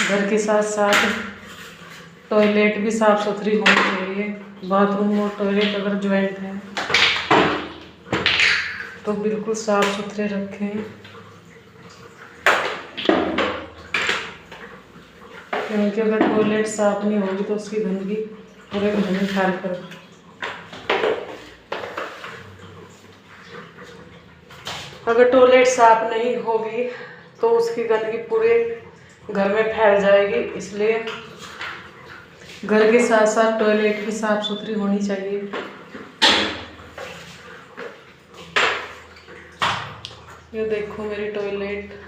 घर के साथ साथ टॉयलेट भी साफ़ सुथरी होनी चाहिए। बाथरूम और टॉयलेट अगर ज्वाइंट है तो बिल्कुल साफ़ सुथरे रखें, क्योंकि अगर टॉयलेट साफ़ नहीं होगी तो उसकी गंदगी पूरे घर में फैल कर, अगर टॉयलेट साफ़ नहीं होगी तो उसकी गंदगी पूरे घर में फैल जाएगी। इसलिए घर के साथ साथ टॉयलेट भी साफ़ सुथरी होनी चाहिए। ये देखो मेरी टॉयलेट।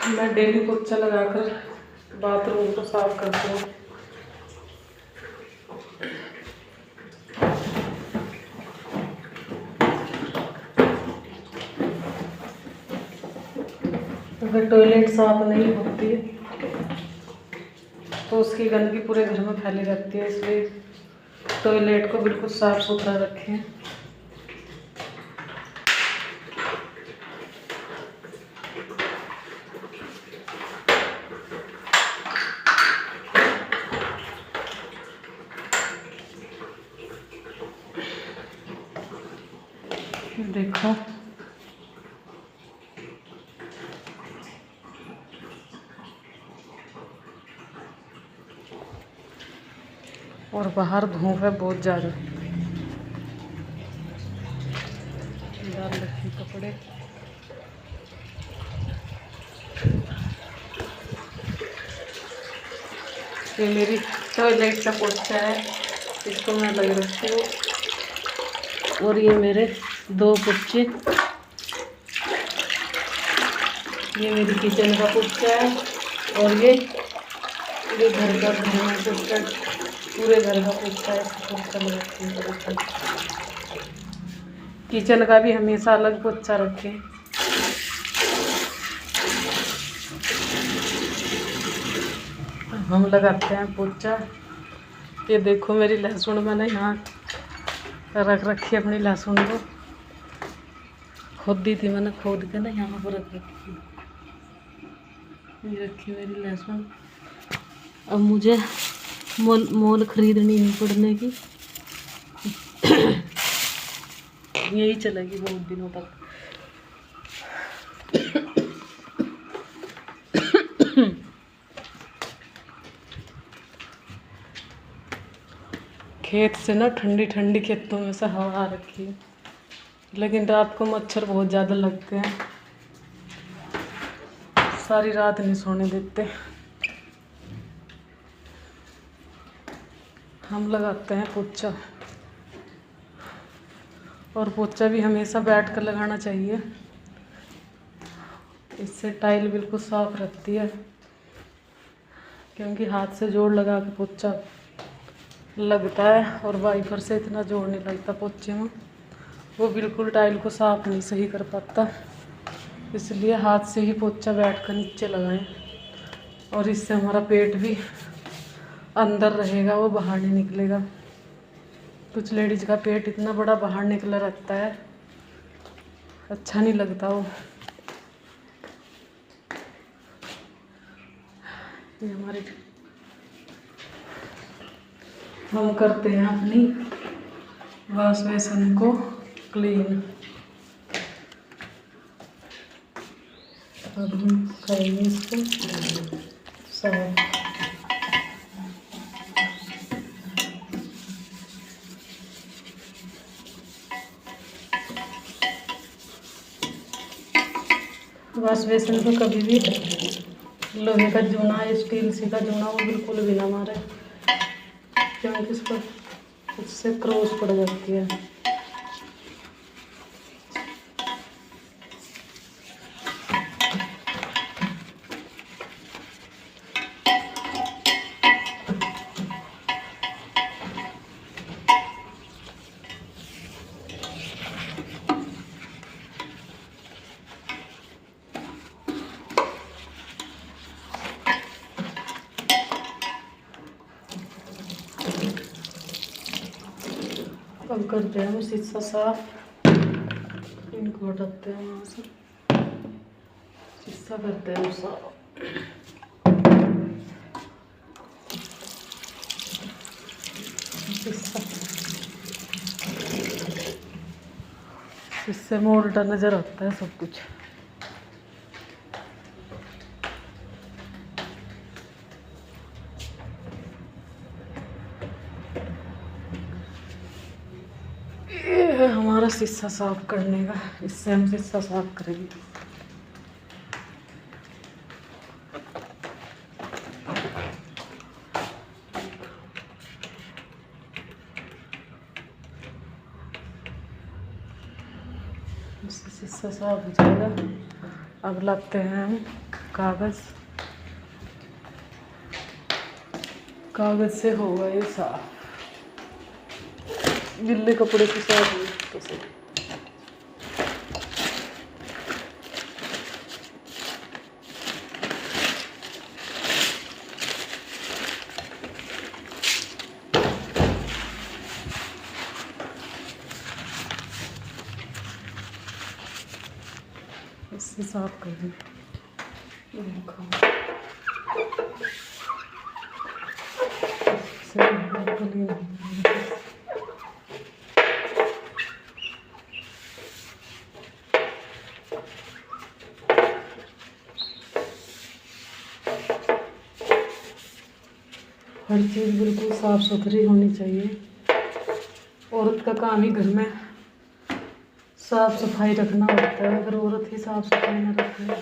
मैं डेली पोछा लगाकर बाथरूम को साफ करती हूँ। अगर टॉयलेट साफ नहीं होती तो उसकी गंदगी पूरे घर में फैली रहती है। इसलिए टॉयलेट को बिल्कुल साफ सुथरा रखें। देखो और बाहर धूप है बहुत ज़्यादा। डाल रखी कपड़े। ये मेरी टॉयलेट का पोछा है, इसको मैं लग रखती हूँ। और ये मेरे 2 पोछे, ये मेरी किचन का पोछा है और ये घर का पोछा, पूरे घर का पोछा है। पोछा में रखती हूँ। किचन का भी हमेशा अलग पोछा रखें। हम लगाते हैं पोछा। ये देखो मेरी लहसुन मैंने यहाँ रख रखी है। अपनी लहसुन को खोदी थी मैंने, खोद के ना यहाँ पर रख रखी। ये रखी मेरी लहसुन। अब मुझे मोल खरीदनी नहीं पड़ने की, यही चलेगी बहुत दिनों तक। खेत से ना ठंडी ठंडी खेतों में से हवा आ रखी है, लेकिन रात को मच्छर बहुत ज़्यादा लगते हैं। सारी रात नहीं सोने देते। हम लगाते हैं पोछा, और पोछा भी हमेशा बैठ कर लगाना चाहिए। इससे टाइल बिल्कुल साफ रहती है, क्योंकि हाथ से जोड़ लगा के पोछा लगता है और वाइपर से इतना जोड़ नहीं लगता पोछे में। वो बिल्कुल टाइल को साफ नहीं सही कर पाता। इसलिए हाथ से ही पोछा बैठ कर नीचे लगाएं, और इससे हमारा पेट भी अंदर रहेगा, वो बाहर नहीं निकलेगा। कुछ लेडीज़ का पेट इतना बड़ा बाहर निकला रहता है, अच्छा नहीं लगता वो। ये हमारे हम करते हैं अपनी वॉश बेसिन को क्लीन। अब हम करेंगे इसको साफ। वॉश बेसिन को कभी भी लोहे का जूना या स्टील सी का जूना वो बिल्कुल भी ना मारे, क्योंकि इस पर उससे क्रॉस पड़ जाती है। अब करते हैं हम शीशा साफ, इनको हटाते हैं वहाँ से, शीशा करते हैं साफ। शीशे में उल्टा नजर आता है सब कुछ। ये है हमारा शीशा साफ करने का, इससे हम शीशा साफ करेंगे। इससे शीशा साफ हो जाएगा। अब लगते हैं हम कागज़, कागज़ से होगा ये साफ, गिल्ले कपड़े के साथ नहीं तो से। इससे साफ कर दें। हर चीज़ बिल्कुल साफ़ सुथरी होनी चाहिए। औरत का काम ही घर में साफ़ सफाई रखना होता है। अगर औरत ही साफ़ सफाई न रखे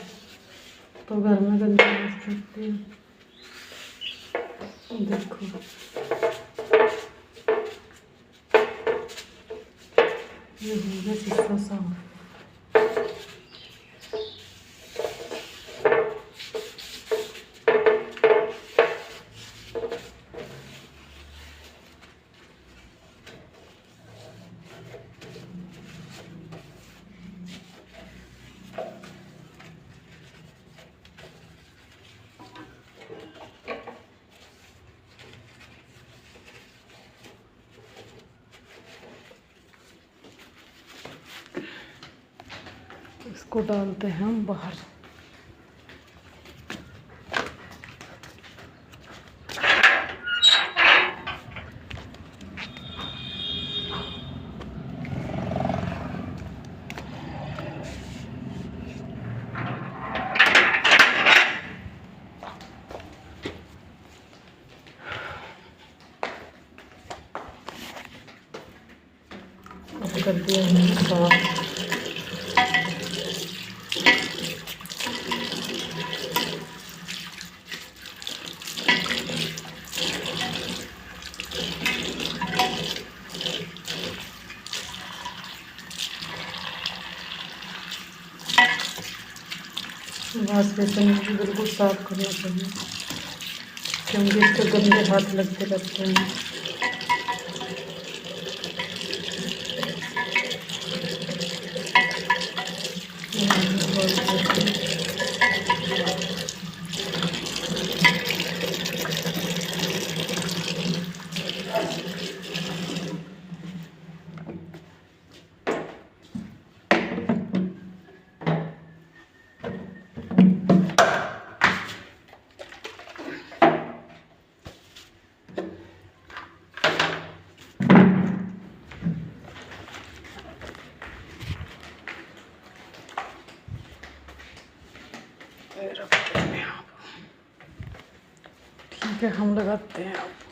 तो घर में गंदगी हो सकती है। देखो ये हो गया शीशा साफ। इसको डालते हैं हम बाहर। कर दिया है साफ। वॉश बेसिन भी बिल्कुल साफ करना चाहिए क्योंकि इसके गंदे हाथ लगते रहते हैं। ठीक है, हम लगाते हैं।